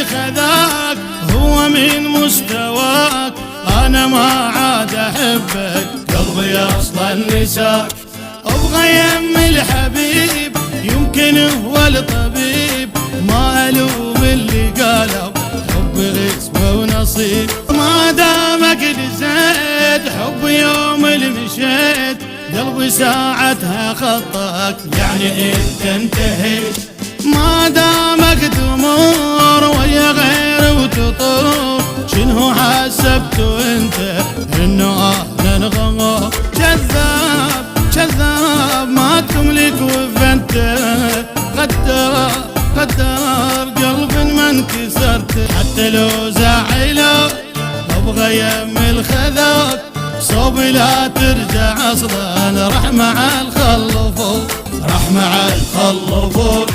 خذاك هو من مستواك، انا ما عاد احبك قلبي اصلا نساك. ابغى يم الحبيب يمكن هو الطبيب، ما الوم اللي قالوا حب غصب ونصيب. ما دامك نسيت حب يوم اللي مشيت، قلبي ساعتها خطاك يعني انت انتهيت. ما دامك تمر ويا غير وتطور، شنو حسبت انت انه انا انغمر؟ كذاب كذاب ما تملك وفنت، غدار غدار قلب ما انكسرت. حتى لو زعلوا ابغى يم الخذاك، صوب لا ترجع اصلا راح مع الخلفوك، راح مع الخلفوك.